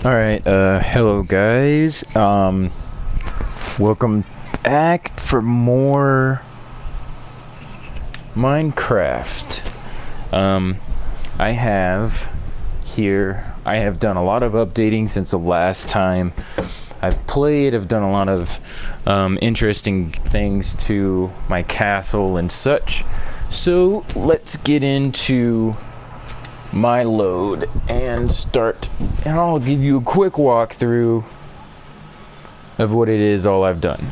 Alright, hello guys. Welcome back for more Minecraft. I have done a lot of updating since the last time I've played. I've done a lot of interesting things to my castle and such. So let's get into my load and start, and I'll give you a quick walkthrough of what it is all I've done.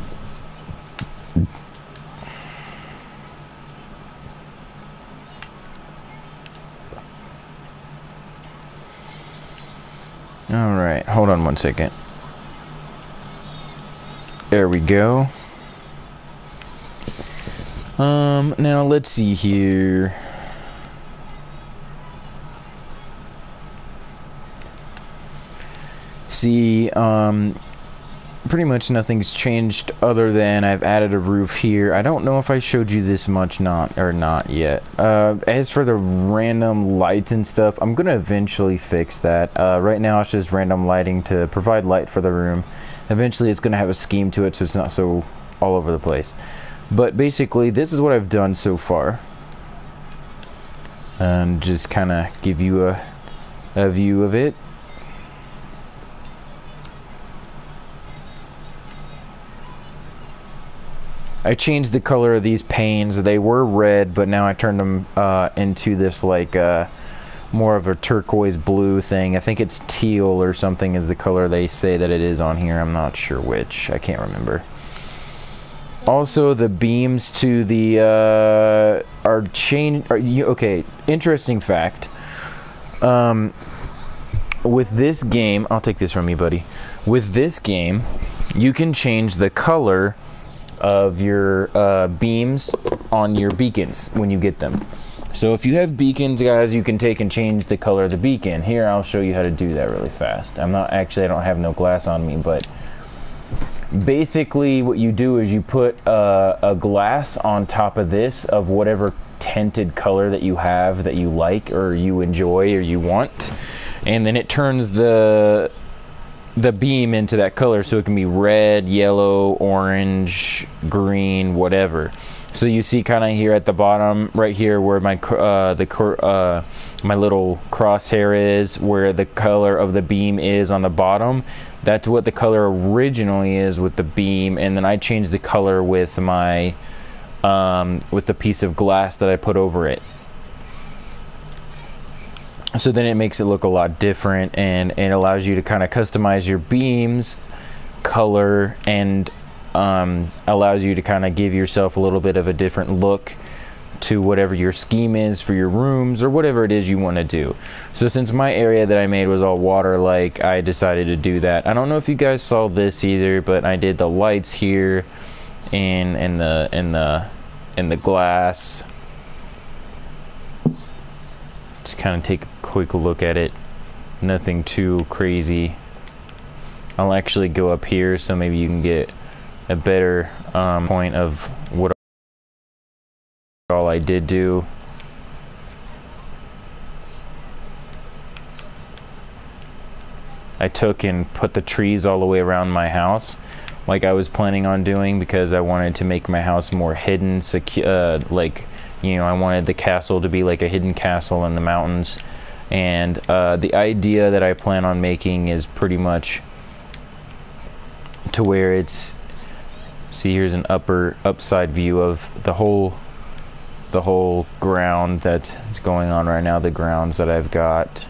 Alright, hold on one second. There we go. Now let's see here. See, pretty much nothing's changed other than I've added a roof here. I don't know if I showed you this much not yet. As for the random lights and stuff, I'm gonna eventually fix that. Right now it's just random lighting to provide light for the room. Eventually it's gonna have a scheme to it so it's not so all over the place. But basically this is what I've done so far. And just kind of give you a view of it. I changed the color of these panes. They were red, but now I turned them into this like more of a turquoise blue thing. I think it's teal or something is the color they say that it is on here. I'm not sure which. I can't remember. Also, the beams to the are changed. Okay, interesting fact. With this game, I'll take this from you, buddy. With this game, you can change the color of your beams on your beacons when you get them. So if you have beacons, guys, you can take and change the color of the beacon. Here, I'll show you how to do that really fast. I don't have no glass on me, but basically what you do is you put a glass on top of this of whatever tinted color that you have that you like or you enjoy or you want, and then it turns the beam into that color, so it can be red, yellow, orange, green, whatever. So you see kind of here at the bottom right here where my my little crosshair is, where the color of the beam is on the bottom. That's what the color originally is with the beam, and then I changed the color with my with the piece of glass that I put over it. So then it makes it look a lot different, and it allows you to kind of customize your beams color, and allows you to kind of give yourself a little bit of a different look to whatever your scheme is for your rooms or whatever it is you want to do. So since my area that I made was all water like, I decided to do that. I don't know if you guys saw this either, but I did the lights here and the glass. Just kind of take a quick look at it. Nothing too crazy. I'll actually go up here so maybe you can get a better point of what all I did do. I took and put the trees all the way around my house like I was planning on doing, because I wanted to make my house more hidden, like, you know, I wanted the castle to be like a hidden castle in the mountains. And the idea that I plan on making is pretty much to where it's, see, here's an upside view of the whole ground that's going on right now, the grounds that I've got.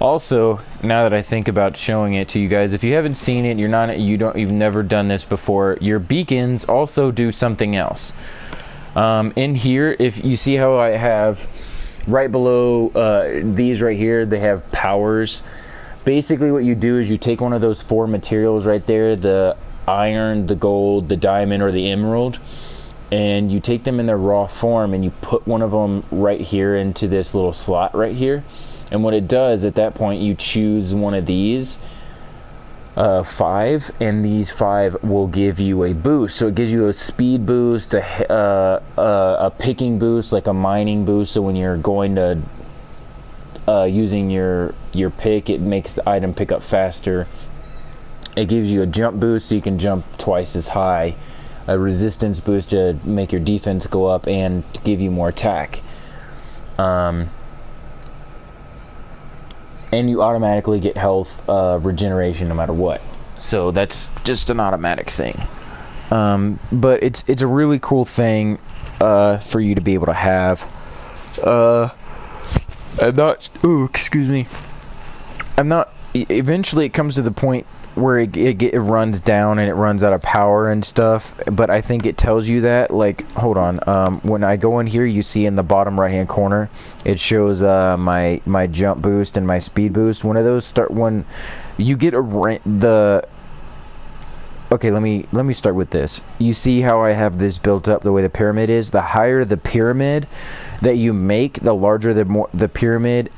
Also, now that I think about showing it to you guys, if you haven't seen it, you've never done this before, your beacons also do something else. In here, if you see how I have right below these right here, they have powers. Basically what you do is you take one of those four materials right there, the iron, the gold, the diamond, or the emerald, and you take them in their raw form and you put one of them right here into this little slot right here. And what it does at that point, you choose one of these, 5, and these 5 will give you a boost. So it gives you a speed boost, a picking boost, like a mining boost. So when you're going to using your pick, it makes the item pick up faster. It gives you a jump boost, so you can jump twice as high. A resistance boost to make your defense go up and to give you more attack. And you automatically get health regeneration no matter what. So that's just an automatic thing. But it's a really cool thing for you to be able to have. Eventually it comes to the point where it runs down and it runs out of power and stuff, but I think it tells you that, like, hold on, when I go in here, you see in the bottom right hand corner it shows my jump boost and my speed boost. One of those start when you get okay, let me start with this. You see how I have this built up the way the pyramid is? The higher the pyramid that you make, the larger the pyramid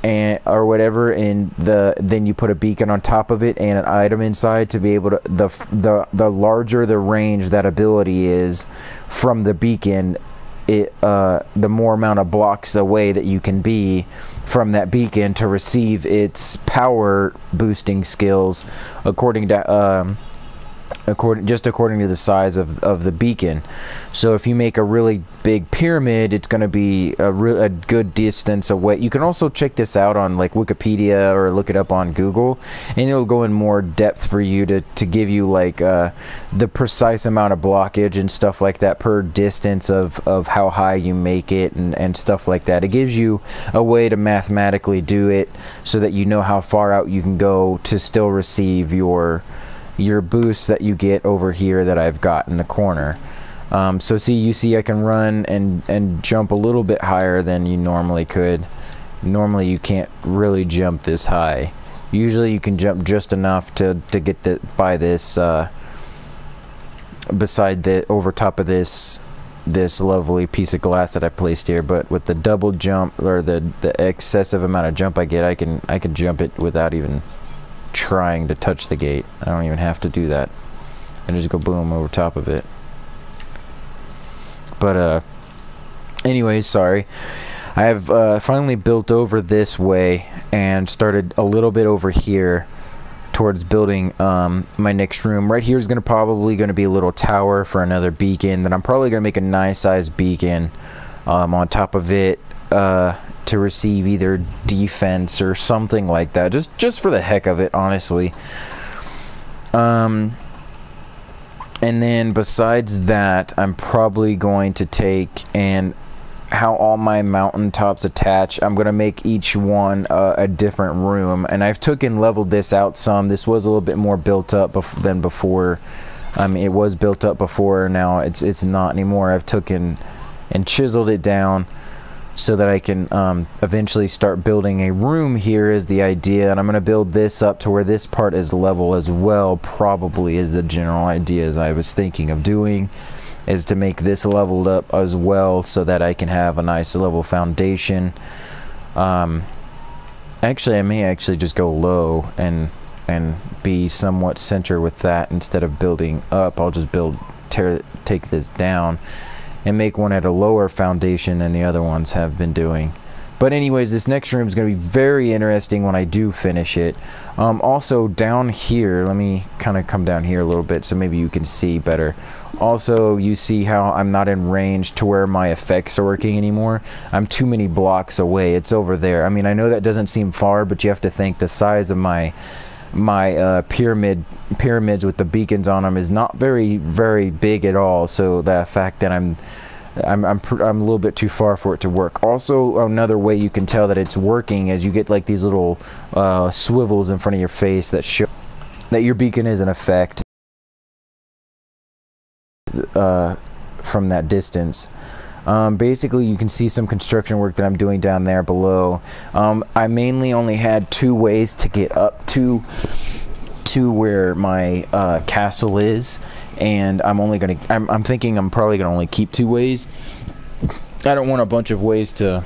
or whatever, and then you put a beacon on top of it and an item inside to be able to the larger the range that ability is from the beacon, the more amount of blocks away that you can be from that beacon to receive its power boosting skills according to according to the size of the beacon. So if you make a really big pyramid, it's going to be a good distance away. You can also check this out on like Wikipedia or look it up on Google, and it'll go in more depth for you to give you like the precise amount of blockage and stuff like that per distance of how high you make it and stuff like that. It gives you a way to mathematically do it so that you know how far out you can go to still receive your boosts that you get over here that I've got in the corner. So you see I can run and jump a little bit higher than you normally could. Normally you can't really jump this high. Usually you can jump just enough to get by this over top of this lovely piece of glass that I placed here. But with the double jump or the excessive amount of jump I get, I can jump it without even trying to touch the gate. I don't even have to do that. I just go boom over top of it. But anyways, sorry. I have finally built over this way and started a little bit over here towards building my next room. Right here is probably going to be a little tower for another beacon. Then I'm probably going to make a nice sized beacon on top of it to receive either defense or something like that, just for the heck of it, honestly. And then besides that, I'm probably going to take and how all my mountaintops attach. I'm going to make each one a different room, and I've leveled this out some. This was a little bit more built up than before. It was built up before, now it's not anymore. I've taken and chiseled it down so that I can eventually start building a room here is the idea. And I'm going to build this up to where this part is level as well, probably is the general idea as I was thinking of doing, is to make this leveled up as well so that I can have a nice level foundation. Actually, I may actually just go low and be somewhat center with that instead of building up. I'll just take this down and make one at a lower foundation than the other ones have been doing. But anyways, this next room is going to be very interesting when I do finish it. Also down here, let me kind of come down here a little bit so maybe you can see better. Also, you see how I'm not in range to where my effects are working anymore. I'm too many blocks away. It's over there. I mean, I know that doesn't seem far, but you have to think the size of my pyramids with the beacons on them is not very big at all. So the fact that I'm a little bit too far for it to work. Also, another way you can tell that it's working is you get like these little swivels in front of your face that show that your beacon is in effect from that distance. Basically, you can see some construction work that I'm doing down there below. I mainly only had 2 ways to get up to where my castle is, and I'm thinking I'm probably gonna only keep 2 ways. I don't want a bunch of ways to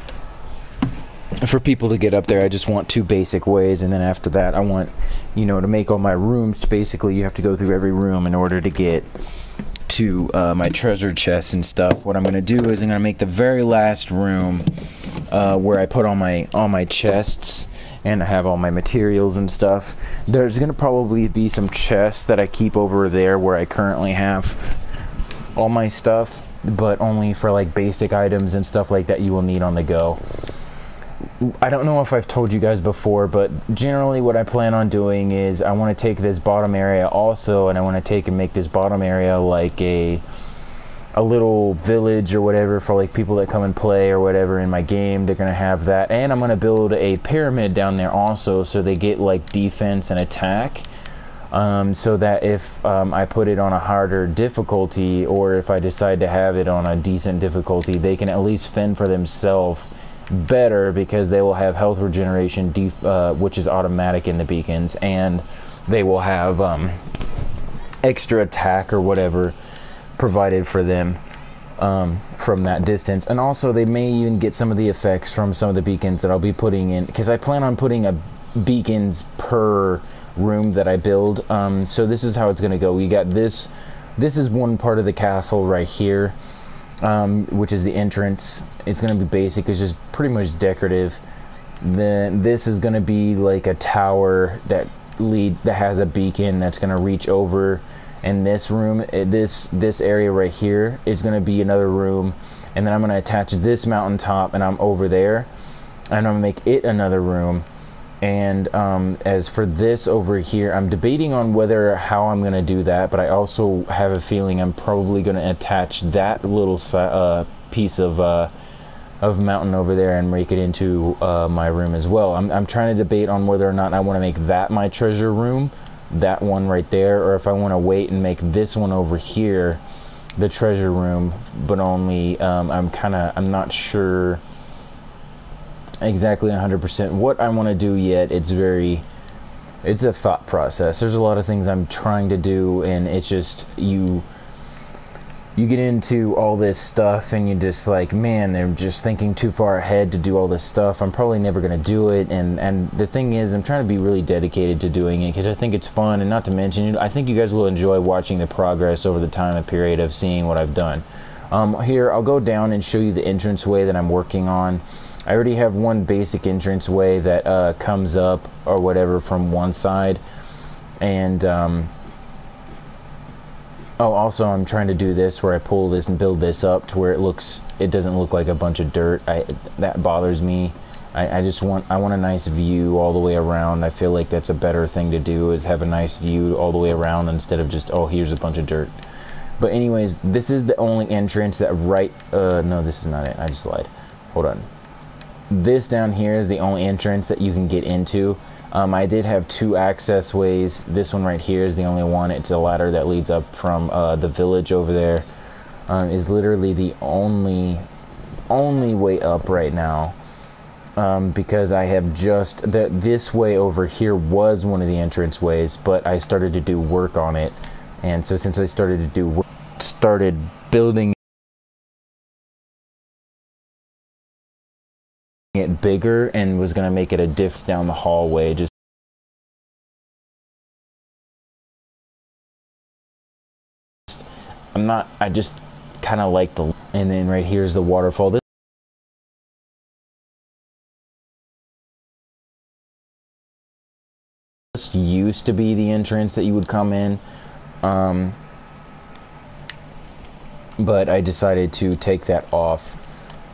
for people to get up there, I just want 2 basic ways, and then after that I want, you know, to make all my rooms, basically you have to go through every room in order to get to my treasure chests and stuff. What I'm going to do is I'm going to make the very last room where I put all my chests and I have all my materials and stuff. There's going to probably be some chests that I keep over there where I currently have all my stuff, but only for like basic items and stuff like that you will need on the go. I don't know if I've told you guys before, but generally what I plan on doing is I want to take this bottom area also, and I want to take and make this bottom area like a little village or whatever for like people that come and play or whatever in my game. They're going to have that, and I'm going to build a pyramid down there also, so they get like defense and attack, so that if I put it on a harder difficulty, or if I decide to have it on a decent difficulty, they can at least fend for themselves better, because they will have health regeneration, which is automatic in the beacons, and they will have extra attack or whatever provided for them from that distance. And also they may even get some of the effects from some of the beacons that I'll be putting in, because I plan on putting beacons per room that I build. So this is how it's going to go. We got this is one part of the castle right here, which is the entrance. It's going to be basic. It's just pretty much decorative. Then this is going to be like a tower that has a beacon that's going to reach over. And this room, this area right here is going to be another room. And then I'm going to attach this mountaintop, and I'm over there, and I'm going to make it another room. And as for this over here, I'm debating on how I'm going to do that, but I also have a feeling I'm probably going to attach that little piece of mountain over there and make it into my room as well. I'm trying to debate on whether or not I want to make that my treasure room, that one right there, or if I want to wait and make this one over here the treasure room, but only I'm not sure exactly 100% what I want to do yet. It's a thought process. There's a lot of things I'm trying to do, and it's just you get into all this stuff and you're just like, man, they're just thinking too far ahead to do all this stuff. I'm probably never going to do it. And the thing is, I'm trying to be really dedicated to doing it because I think it's fun, and not to mention, I think you guys will enjoy watching the progress over the time and period of seeing what I've done. Here, I'll go down and show you the entranceway that I'm working on. I already have one basic entranceway that comes up or whatever from one side. And also I'm trying to do this where I pull this and build this up to where it doesn't look like a bunch of dirt. That bothers me. I want a nice view all the way around. I feel like that's a better thing to do, is have a nice view all the way around instead of just, oh, here's a bunch of dirt. But anyways, this is the only entrance that no, this is not it. I just lied. Hold on. This down here is the only entrance that you can get into. I did have 2 access ways. This one right here is the only one. It's a ladder that leads up from the village over there. Is literally the only way up right now. Because I have this way over here was one of the entrance ways, but I started to do work on it. And so since I started building it bigger and was going to make it a diff down the hallway, I just kind of like and then right here's the waterfall. This used to be the entrance that you would come in, but I decided to take that off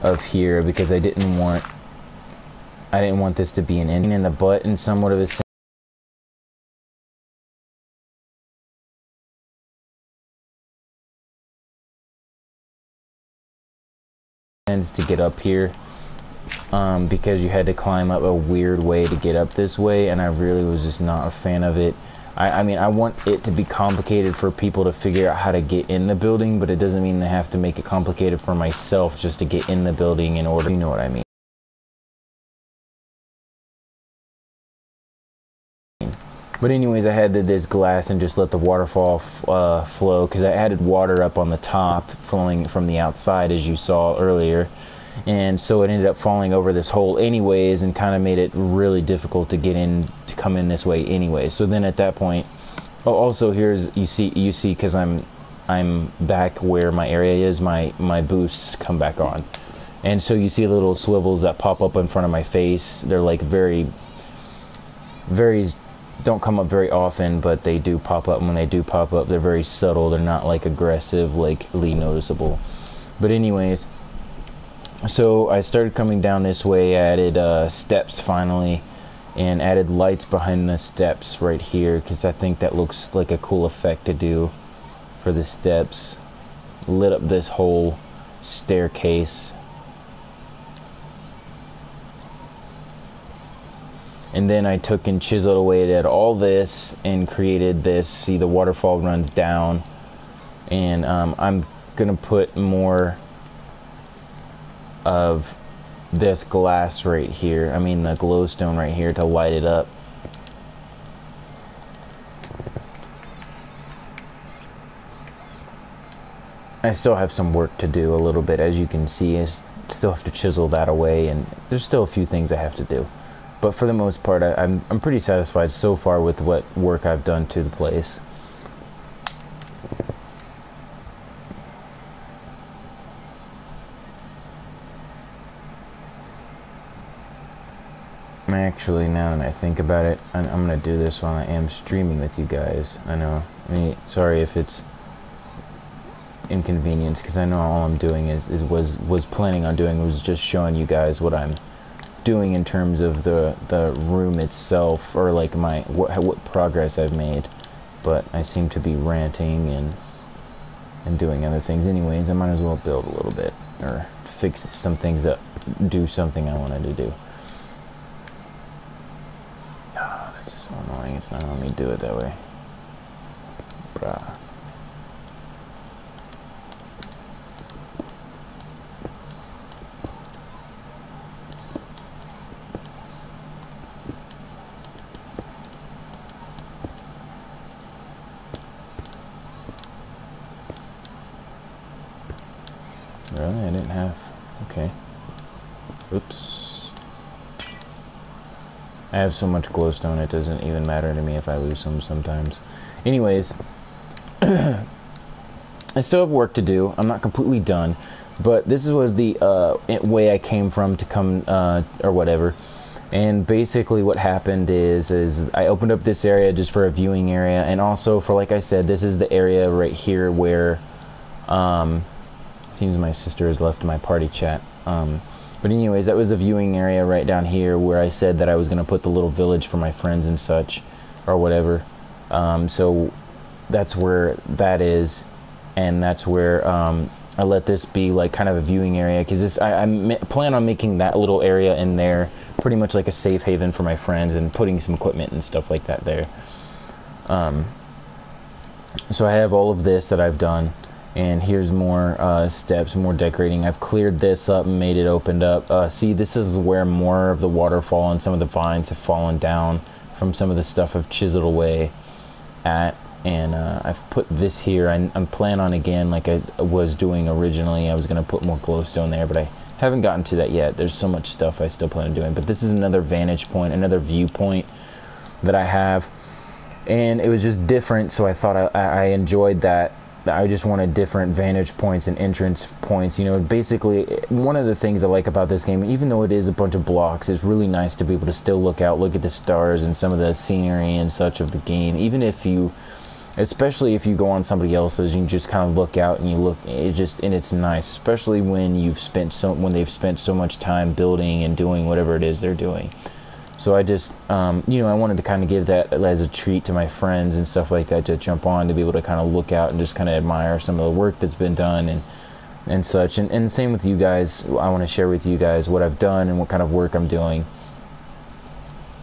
of here because I didn't want this to be an ending in the butt and somewhat of a sense to get up here, because you had to climb up a weird way to get up this way, and I really was just not a fan of it. I mean, I want it to be complicated for people to figure out how to get in the building, but it doesn't mean they have to make it complicated for myself just to get in the building in order, you know what I mean. But anyways, I had this glass and just let the waterfall flow, because I added water up on the top flowing from the outside, as you saw earlier. and so it ended up falling over this hole anyways, and kind of made it really difficult to get in, to come in this way anyway. So then at that point, oh, also here's, you see because I'm back where my area is, my boosts come back on, and so you see little swivels that pop up in front of my face. They're like very don't come up very often, but they do pop up. And when they do pop up, they're very subtle. They're not like aggressive, like noticeable. But anyways, so I started coming down this way. I added steps finally, and added lights behind the steps right here, because I think that looks like a cool effect to do for the steps. Lit up this whole staircase. And then I took and chiseled away at all this and created this. See, the waterfall runs down, and I'm gonna put more of this glass right here, I mean the glowstone right here, to light it up. I still have some work to do a little bit, as you can see. I still have to chisel that away, and there's still a few things I have to do. But for the most part, I'm pretty satisfied so far with what work I've done to the place. Actually, now that I think about it, I'm gonna do this while I am streaming with you guys. I know. Sorry if it's inconvenience, because I know all I'm doing was planning on doing was just showing you guys what I'm doing in terms of the room itself, or like what progress I've made. But I seem to be ranting and doing other things anyways. I might as well build a little bit, or fix some things that do something I wanted to do. Oh, this is so annoying. It's not letting me do it that way. Bruh. Really? I didn't have... Okay. Oops. I have so much glowstone, it doesn't even matter to me if I lose some sometimes. Anyways, I still have work to do. I'm not completely done, but this was the way I came from to come, or whatever. And basically what happened is I opened up this area just for a viewing area, and also for, like I said, this is the area right here where... seems my sister has left my party chat. But anyways, that was a viewing area right down here where I said that I was going to put the little village for my friends and such, or whatever. So that's where that is, and that's where I let this be like kind of a viewing area, because I plan on making that little area in there pretty much like a safe haven for my friends, and putting some equipment and stuff like that there. So I have all of this that I've done. And here's more steps, more decorating. I've cleared this up and made it opened up. See, this is where more of the waterfall and some of the vines have fallen down from some of the stuff I've chiseled away at. And I've put this here. I'm planning on, again, like I was doing originally, I was going to put more glowstone there, but I haven't gotten to that yet. There's so much stuff I still plan on doing. But this is another vantage point, another viewpoint that I have. And it was just different, so I thought I enjoyed that. I just wanted different vantage points and entrance points. You know, basically, one of the things I like about this game, even though it is a bunch of blocks, it's really nice to be able to still look out, look at the stars and some of the scenery and such of the game. Even if you, especially if you go on somebody else's, you can just kind of look out and you look, and it's nice, especially when they've spent so much time building and doing whatever it is they're doing. So I just, you know, I wanted to kind of give that as a treat to my friends and stuff like that, to jump on, to be able to kind of look out and just kind of admire some of the work that's been done and such. And same with you guys. I want to share with you guys what I've done and what kind of work I'm doing.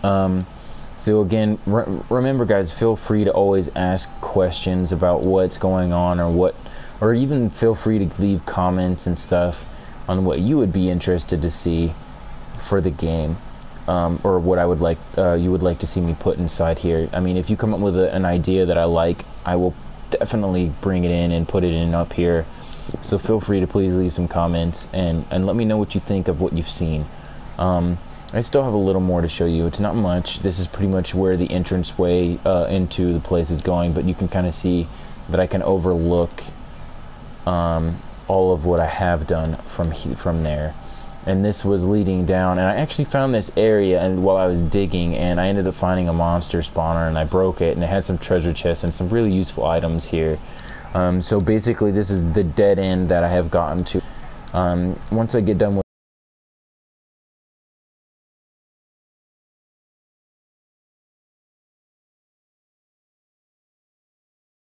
So again, remember guys, feel free to always ask questions about what's going on, or even feel free to leave comments and stuff on what you would be interested to see for the game. Or what I would like, you would like to see me put inside here. I mean, if you come up with an idea that I like, I will definitely bring it in and put it in up here. So feel free to please leave some comments and let me know what you think of what you've seen. I still have a little more to show you. It's not much. This is pretty much where the entranceway into the place is going, but you can kind of see that I can overlook all of what I have done from there. And this was leading down, and I actually found this area and while I was digging, and I ended up finding a monster spawner, and I broke it, and it had some treasure chests and some really useful items here. So basically this is the dead end that I have gotten to. Once I get done with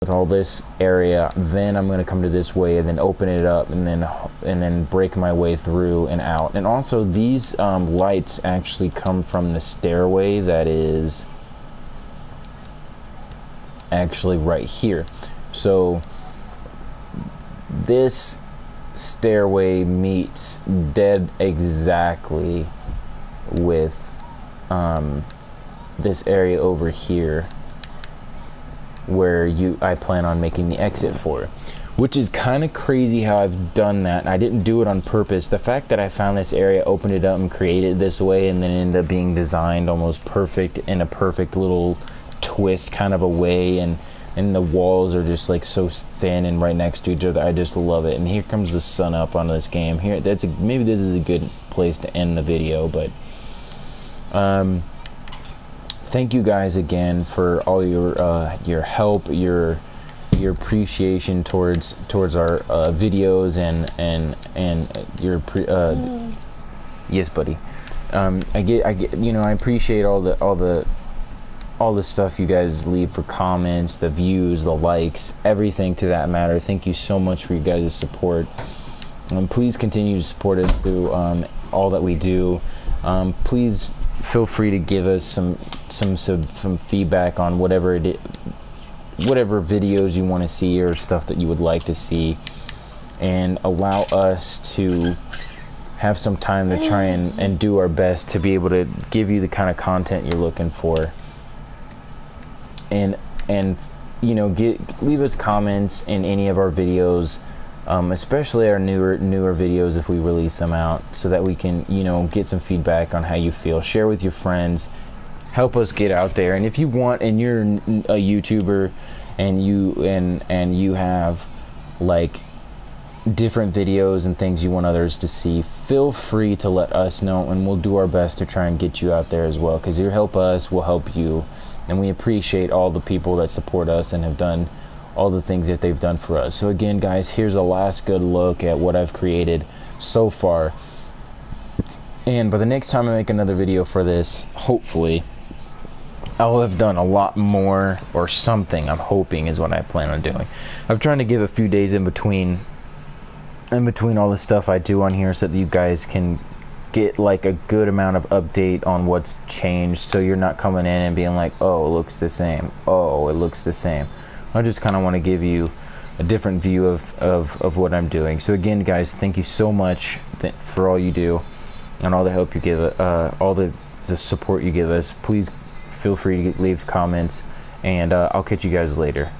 all this area, then I'm going to come to this way and then open it up and then break my way through and out. And also these lights actually come from the stairway that is actually right here. So this stairway meets dead exactly with this area over here where I plan on making the exit for, which is kind of crazy how I've done that. I didn't do it on purpose. The fact that I found this area, opened it up and created this way, and then ended up being designed almost perfect in a perfect little twist kind of a way, and the walls are just like so thin and right next to each other. I just love it. And here comes the sun up on this game. Here, maybe this is a good place to end the video, but thank you guys again for all your help, your appreciation towards our videos and your yes, buddy. I get I appreciate all the stuff you guys leave for comments, the views, the likes, everything to that matter. Thank you so much for you guys' support. Please continue to support us through all that we do. Please feel free to give us some feedback on whatever videos you want to see or stuff that you would like to see, and allow us to have some time to try and do our best to be able to give you the kind of content you're looking for. And leave us comments in any of our videos, especially our newer videos if we release them out, so that we can get some feedback on how you feel. Share with your friends, help us get out there. And if you want, and you're a YouTuber and you have like different videos and things you want others to see, feel free to let us know, and we'll do our best to try and get you out there as well, because you help us, we'll help you. And we appreciate all the people that support us and have done all the things that they've done for us. So again, guys, here's a last good look at what I've created so far. And by the next time I make another video for this, hopefully I'll have done a lot more, or something, I'm hoping, is what I plan on doing. I'm trying to give a few days in between all the stuff I do on here, so that you guys can get like a good amount of update on what's changed, so you're not coming in and being like, oh, it looks the same, oh, it looks the same. I just kind of want to give you a different view of what I'm doing. So again, guys, thank you so much for all you do and all the help you give, all the support you give us. Please feel free to leave comments, and I'll catch you guys later.